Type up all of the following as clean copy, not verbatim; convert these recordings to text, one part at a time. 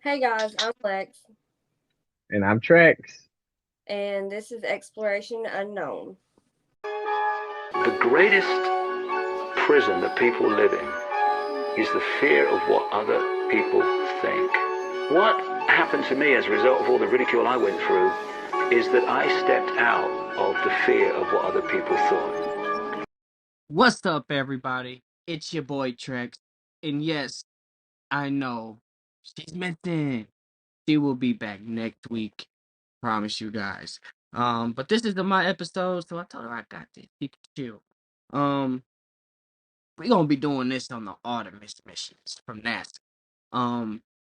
Hey guys, I'm Lex, And I'm Trex. and this is Exploration Unknown. The greatest prison that people live in is the fear of what other people think. What happened to me as a result of all the ridicule I went through is that I stepped out of the fear of what other people thought. What's up, everybody? It's your boy Trex, and yes, I know she's missing. She will be back next week. Promise you guys. But this is my episode, so I told her I got this. She can chill. Um, we're gonna be doing this on the Artemis missions from NASA.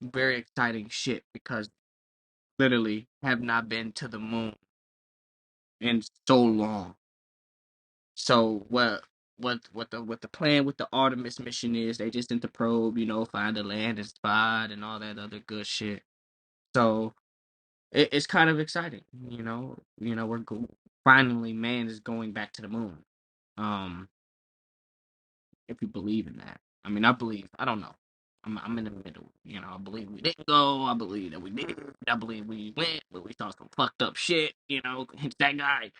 Very exciting shit because literally have not been to the moon in so long. So what the plan with the Artemis mission is, they just sent the probe, find a landing spot and all that other good shit. So it's kind of exciting, finally man is going back to the moon. Um, if you believe in that, I mean, I believe. I don't know. I'm in the middle. I believe we didn't go. I believe that we did. I believe we went, but we saw some fucked up shit. Hence that guy.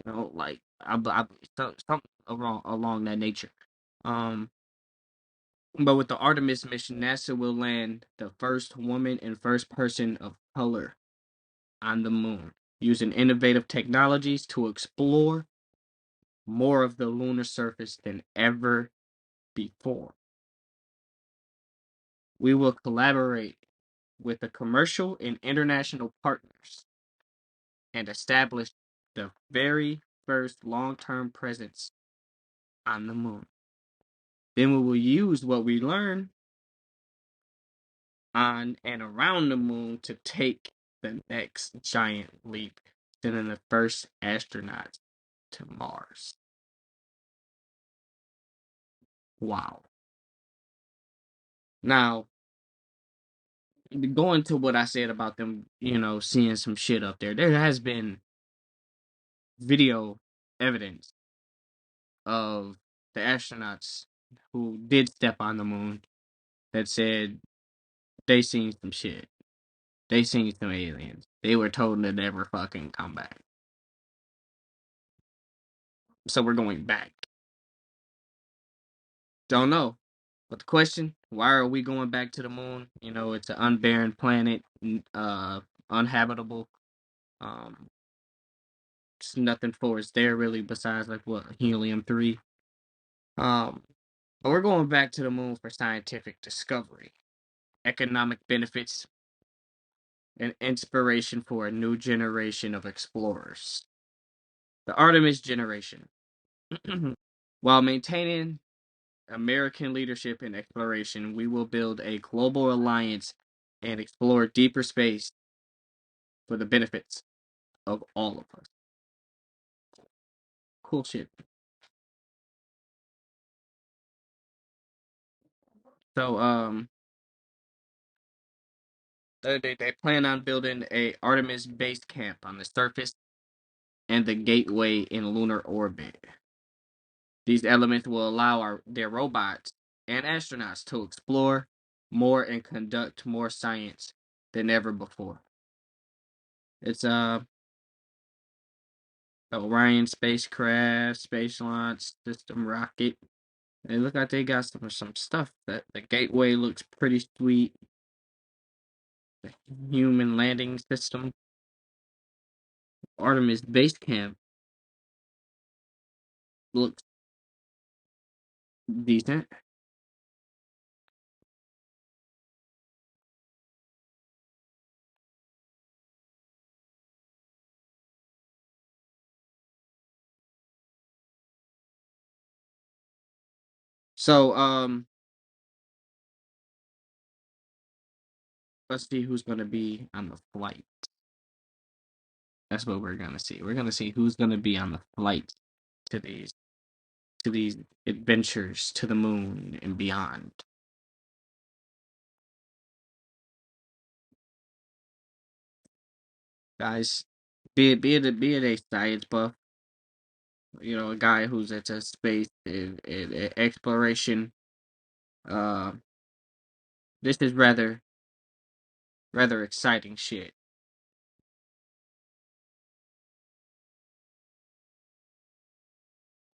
Like I something along that nature. Um, but with the Artemis mission, NASA will land the first woman and first person of color on the moon, using innovative technologies to explore more of the lunar surface than ever before. We will collaborate with the commercial and international partners and establish the very first long-term presence on the moon. Then we will use what we learn on and around the moon to take the next giant leap, sending the first astronauts to Mars. Wow. Now, going to what I said about them, seeing some shit up there has been video evidence of the astronauts who did step on the moon that said they seen some shit. They seen some aliens. They were told to never fucking come back. So we're going back. Don't know. But the question, why are we going back to the moon? It's an unbarren planet, uninhabitable. Um, it's nothing for us there really besides like what, helium-3. Um, but we're going back to the moon for scientific discovery, economic benefits, and inspiration for a new generation of explorers. The Artemis generation. While maintaining American leadership in exploration, we will build a global alliance and explore deeper space for the benefits of all of us. Cool shit. So, they plan on building a Artemis base camp on the surface and the gateway in lunar orbit. These elements will allow their robots and astronauts to explore more and conduct more science than ever before. It's Orion spacecraft, space launch system rocket. They look like they got some stuff. That the gateway looks pretty sweet. The human landing system, Artemis base camp looks decent. So let's see who's gonna be on the flight. That's what we're gonna see. We're gonna see who's gonna be on the flight to these adventures to the moon and beyond. Guys, be it a science buff, a guy who's into space and exploration. Uh, this is rather rather exciting shit.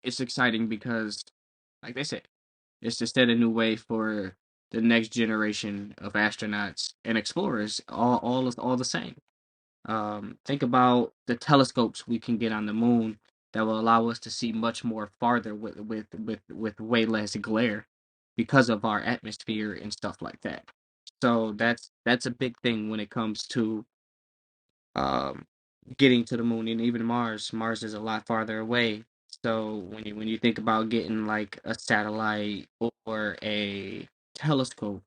It's exciting because, like they said, it's to set a new way for the next generation of astronauts and explorers, all the same. Think about the telescopes we can get on the moon that will allow us to see much more farther with way less glare because of our atmosphere and stuff like that. So that's a big thing when it comes to um getting to the moon and even Mars. Mars is a lot farther away. So when you think about getting like a satellite or a telescope,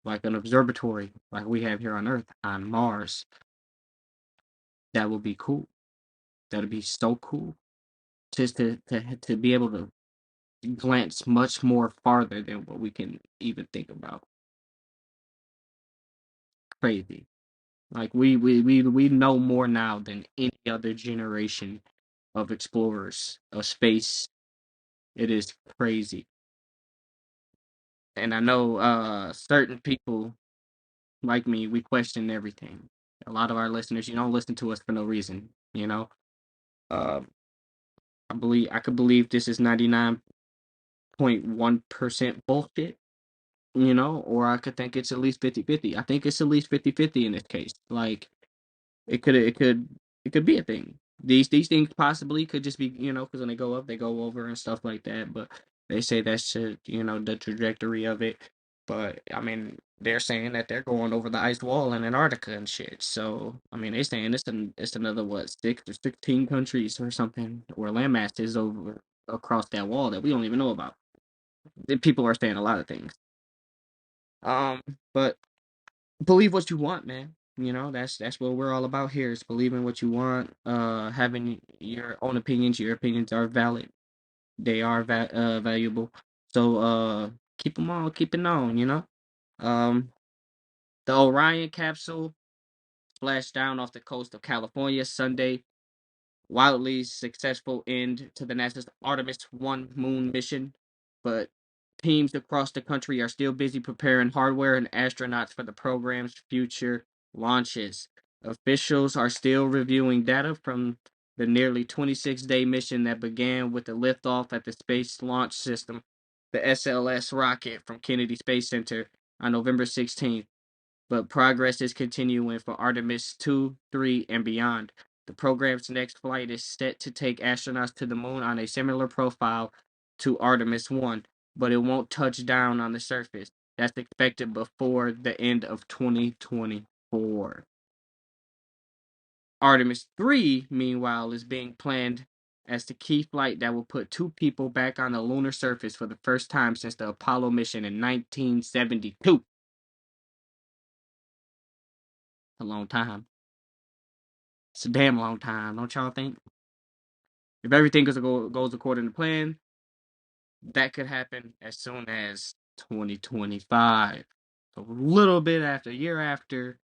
like an observatory like we have here on Earth on Mars, that would be cool. That'd be so cool. Just to be able to glance much more farther than what we can even think about. Crazy. Like we know more now than any other generation of explorers of space. It is crazy. And I know certain people like me, we question everything. A lot of our listeners, you don't listen to us for no reason, you know. Uh, I could believe this is 99.1% bullshit, you know, or I could think it's at least 50-50. I think it's at least 50-50 in this case. Like it could be a thing. These things possibly could just be, you know, because when they go up, they go over and stuff like that. But they say that's just, you know, the trajectory of it. But I mean, they're saying that they're going over the ice wall in Antarctica and shit. So I mean, they saying it's another what 6 or 16 countries or something, or landmass is over across that wall that we don't even know about. People are saying a lot of things. Um, but believe what you want, man. You know, that's what we're all about here is believing what you want, having your own opinions. Your opinions are valid. They are valuable. So keep them on, keep it on, you know. Um the Orion capsule splashed down off the coast of California Sunday, wildly successful end to the NASA's Artemis 1 moon mission, but teams across the country are still busy preparing hardware and astronauts for the program's future launches. Officials are still reviewing data from the nearly 26-day mission that began with the liftoff at the Space Launch System, the SLS rocket from Kennedy Space Center on November 16th, but progress is continuing for Artemis 2, 3, and beyond. The program's next flight is set to take astronauts to the moon on a similar profile to Artemis 1, but it won't touch down on the surface. That's expected before the end of 2024. Artemis 3, meanwhile, is being planned as the key flight that will put 2 people back on the lunar surface for the first time since the Apollo mission in 1972. A long time. It's a damn long time, don't y'all think? If everything goes according to plan, that could happen as soon as 2025. So a little bit after, a year after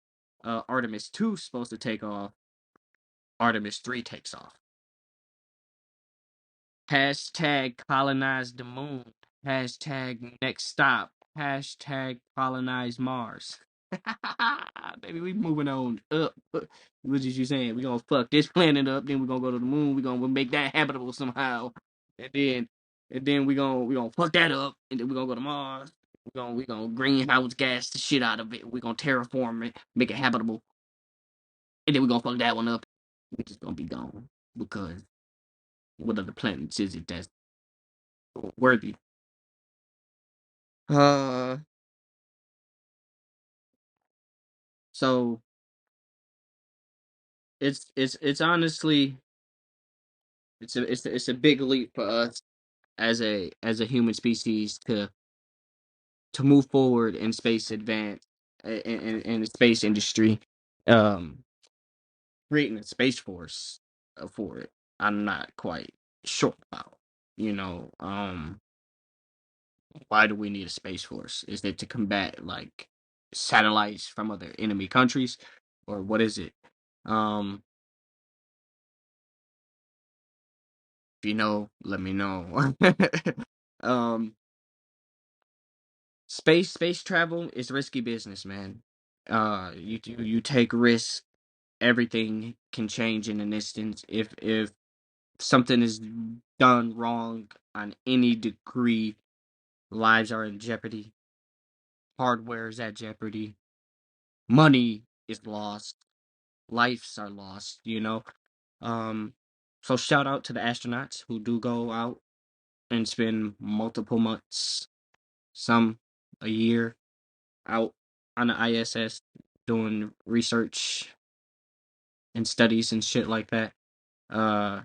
Artemis 2 is supposed to take off, Artemis 3 takes off. Hashtag colonize the moon. Hashtag next stop. Hashtag colonize Mars. Baby, we moving on up. What did you saying? We gonna fuck this planet up, then we gonna go to the moon. We gonna make that habitable somehow, and then we gonna fuck that up, and then we gonna go to Mars. We gonna greenhouse gas the shit out of it. We gonna terraform it, make it habitable, and then we gonna fuck that one up. We just gonna be gone because what other planets is it that's worthy? Uh, so it's honestly it's a big leap for us as a human species to move forward in space advance in the space industry, um creating a space force for it. I'm not quite sure about, you know, why do we need a space force? Is it to combat like satellites from other enemy countries, or what is it? um if you know, let me know. um Space travel is risky business, man. You take risks. Everything can change in an instant. If something is done wrong on any degree, lives are in jeopardy. Hardware is at jeopardy. Money is lost. Lives are lost. Um, so shout out to the astronauts who do go out and spend multiple months, some a year, out on the ISS doing research and studies and shit like that. Uh,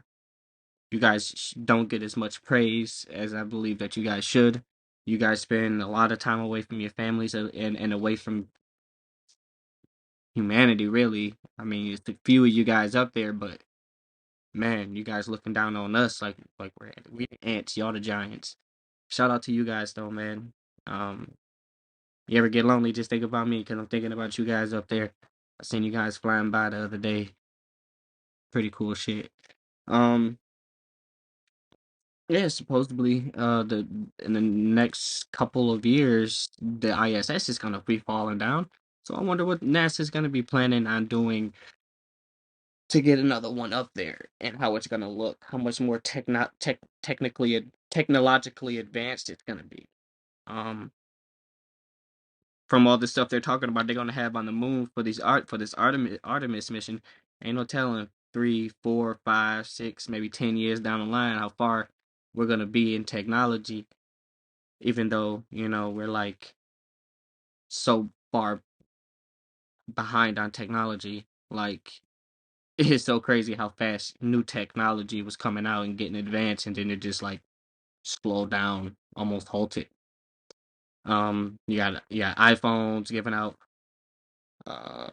you guys don't get as much praise as I believe that you guys should. You guys spend a lot of time away from your families and away from humanity, really. I mean, it's a few of you guys up there, but man, you guys looking down on us like we the ants, y'all the giants. Shout out to you guys though, man. Um, you ever get lonely, just think about me because I'm thinking about you guys up there. I seen you guys flying by the other day. Pretty cool shit. Um, yeah, supposedly, the in the next couple of years, the ISS is gonna be falling down. So I wonder what NASA's gonna be planning on doing to get another one up there, and how it's gonna look, how much more technologically advanced it's gonna be. Um, from all the stuff they're talking about, they're gonna have on the moon for this Artemis mission. Ain't no telling 3, 4, 5, 6, maybe 10 years down the line how far we're gonna be in technology. Even though we're like so far behind on technology, like it's so crazy how fast new technology was coming out and getting advanced, and then it just like slowed down, almost halted. You got iPhones giving out uh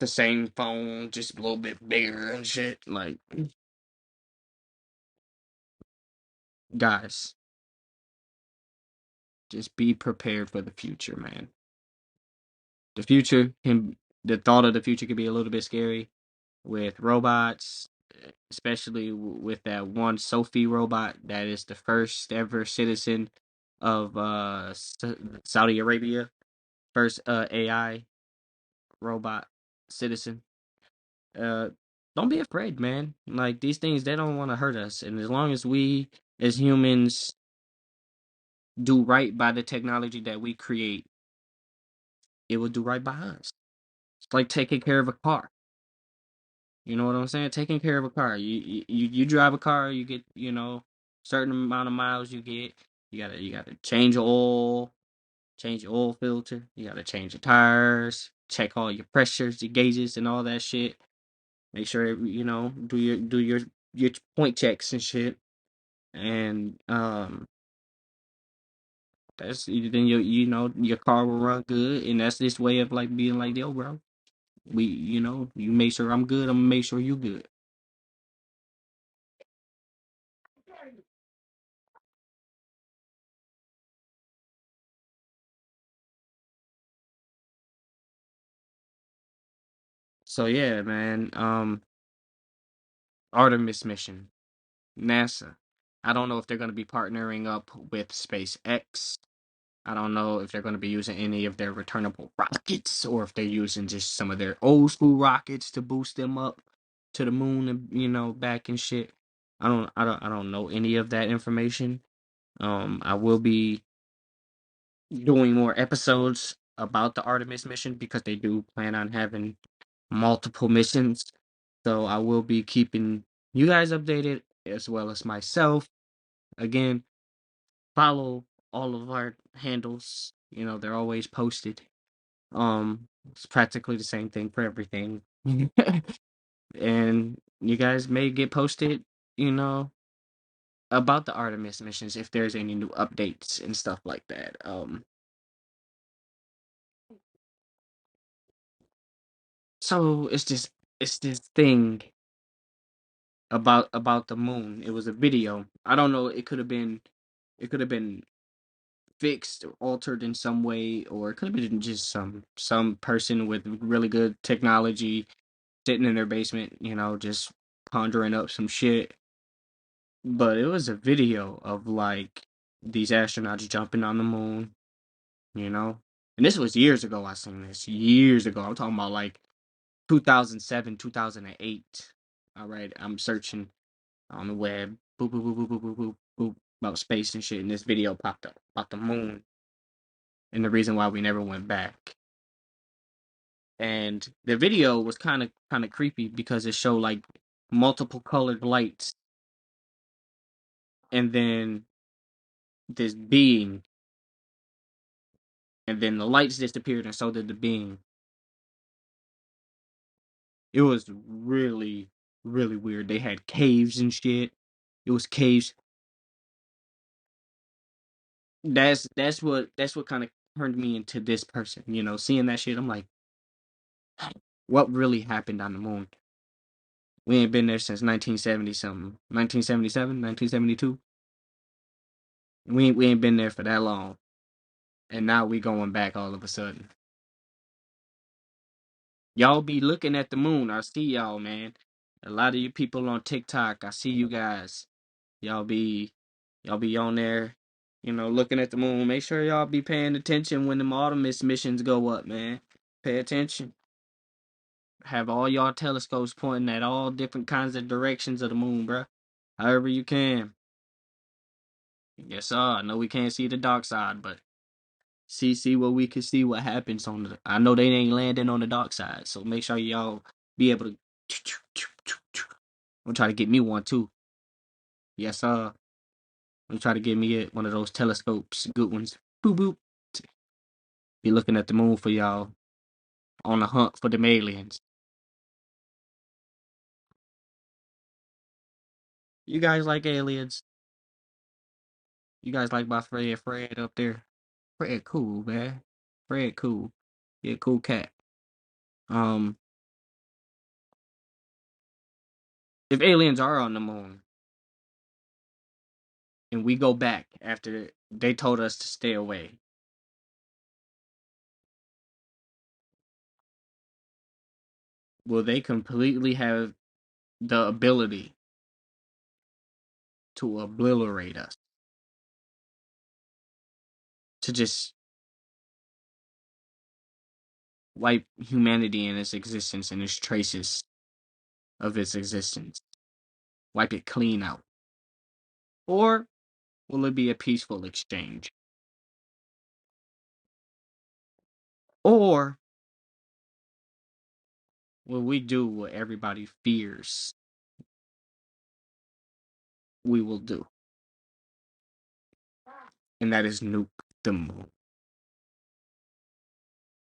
the same phone, just a little bit bigger and shit. Like, guys, just be prepared for the future, man. The future can, the thought of the future can be a little bit scary with robots, especially with that one Sophie robot that is the first ever citizen of Saudi Arabia, first AI robot citizen. Uh, don't be afraid, man. Like these things, they don't want to hurt us, and as long as we as humans do right by the technology that we create, it will do right by us. It's like taking care of a car. You know what I'm saying? Taking care of a car. You drive a car, you get, certain amount of miles you get. You gotta change your oil, change your oil filter. You gotta change your tires, check all your pressures, your gauges, and all that shit. Make sure do your point checks and shit. And that's then your car will run good, and that's this way of like being like, yo, bro. You make sure I'm good. I'm gonna make sure you good. So yeah, man. Artemis mission, NASA. I don't know if they're going to be partnering up with SpaceX. I don't know if they're going to be using any of their returnable rockets or if they're using just some of their old school rockets to boost them up to the moon and back and shit. I don't know any of that information. I will be doing more episodes about the Artemis mission because they do plan on having multiple missions. So I will be keeping you guys updated as well as myself. Again, follow all of our handles. They're always posted. It's practically the same thing for everything. And you guys may get posted, you know, about the Artemis missions if there's any new updates and stuff like that. So it's this thing about the moon. It was a video. I don't know. It could have been fixed or altered in some way, or it could have been just some person with really good technology sitting in their basement, just pondering up some shit. But it was a video of like these astronauts jumping on the moon, you know, And this was years ago. I seen this years ago. I'm talking about like 2007, 2008. All right, I'm searching on the web, boop, boop, boop, boop, boop, boop, boop, boop, about space and shit, and this video popped up about the moon and the reason why we never went back. And the video was kind of creepy because it showed like multiple colored lights, and then this being, and then the lights disappeared, and so did the being. It was really, really weird. They had caves and shit. It was caves. That's what kind of turned me into this person. You know, seeing that shit, I'm like, what really happened on the moon? We ain't been there since 1970 something, 1977, 1972. We ain't been there for that long, and now we going back all of a sudden. Y'all be looking at the moon. I see y'all, man. A lot of you people on TikTok, I see you guys. Y'all be y'all be on there, you know, looking at the moon. Make sure y'all be paying attention when them Artemis missions go up, man. Pay attention. Have all y'all telescopes pointing at all different kinds of directions of the moon, bruh. However you can. Yes, sir. I know we can't see the dark side, but see what we can see what happens on the. I know they ain't landing on the dark side, so make sure y'all be able to. I'm trying to get me one too. Yes, sir. I'm trying to get me one of those telescopes, good ones. Boop boop. Be looking at the moon for y'all on the hunt for them aliens. You guys like aliens? You guys like my friend Fred up there? Fred cool, man. Fred cool. Yeah, cool cat. Um, if aliens are on the moon and we go back after they told us to stay away, will they completely have the ability to obliterate us? To just wipe humanity and its existence and its traces of its existence? Wipe it clean out? Or will it be a peaceful exchange? Or will we do what everybody fears we will do? And that is nuke the moon.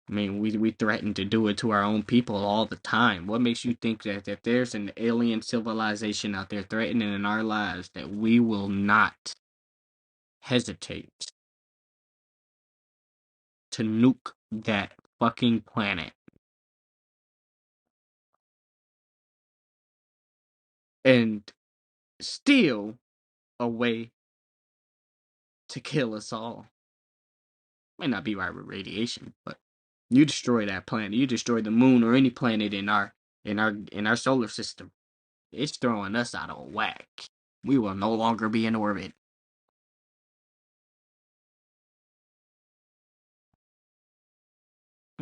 I mean, we threaten to do it to our own people all the time. What makes you think that if there's an alien civilization out there threatening in our lives, that we will not hesitate to nuke that fucking planet? And steal a way to kill us all. Might not be right with radiation, but you destroy that planet, you destroy the moon or any planet in our solar system, it's throwing us out of whack. We will no longer be in orbit.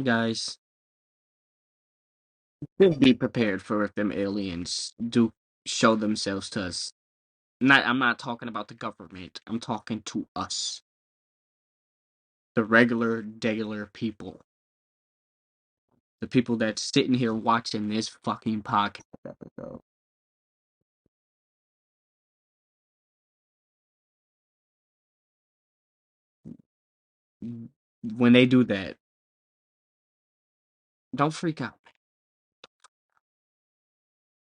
Guys, be prepared for if them aliens do show themselves to us. I'm not talking about the government. I'm talking to us, the regular people, the people that's sitting here watching this fucking podcast episode. When they do that, don't freak out.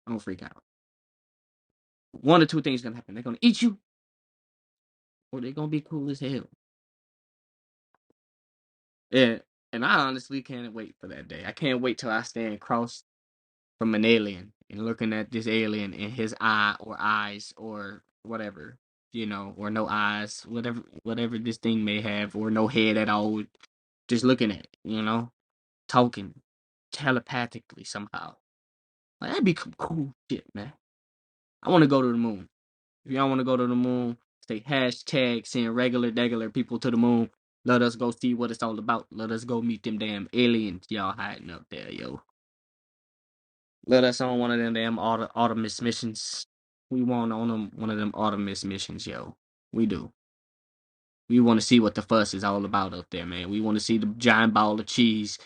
Don't freak out. One or two things gonna happen. They're gonna eat you, or they're gonna be cool as hell. Yeah, and I honestly can't wait for that day. I can't wait till I stand across from an alien and looking at this alien in his eye or eyes or whatever, or no eyes, whatever this thing may have, or no head at all. Just looking at it, talking telepathically somehow. Like, that'd be cool shit, man. I want to go to the moon. If y'all want to go to the moon, say hashtag send regular people to the moon. Let us go see what it's all about. Let us go meet them damn aliens y'all hiding up there, yo. Let us on one of them damn Artemis missions. We want on them one of them Artemis missions, yo. We do. We want to see what the fuss is all about up there, man. We want to see the giant ball of cheese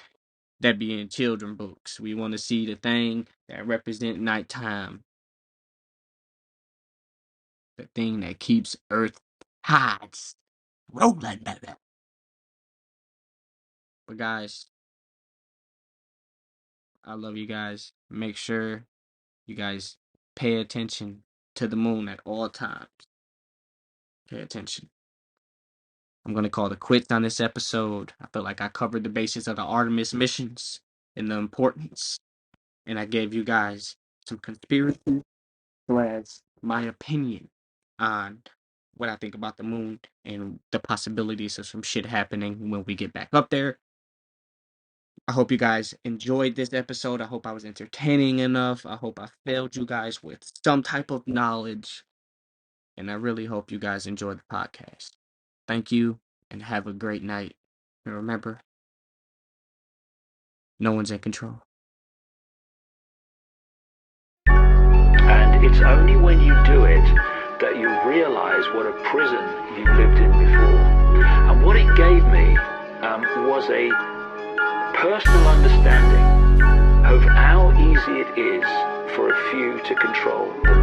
that be in children books. We want to see the thing that represent nighttime. The thing that keeps Earth tides rolling, baby. But guys, I love you guys. Make sure you guys pay attention to the moon at all times. Pay attention. I'm going to call it quits on this episode. I feel like I covered the basis of the Artemis missions and the importance. And I gave you guys some conspiracy slash my opinion on what I think about the moon and the possibilities of some shit happening when we get back up there. I hope you guys enjoyed this episode. I hope I was entertaining enough. I hope I failed you guys with some type of knowledge. And I really hope you guys enjoy the podcast. Thank you and have a great night. And remember, no one's in control. And it's only when you do it that you realize what a prison you lived in before. And what it gave me was a personal understanding of how easy it is for a few to control the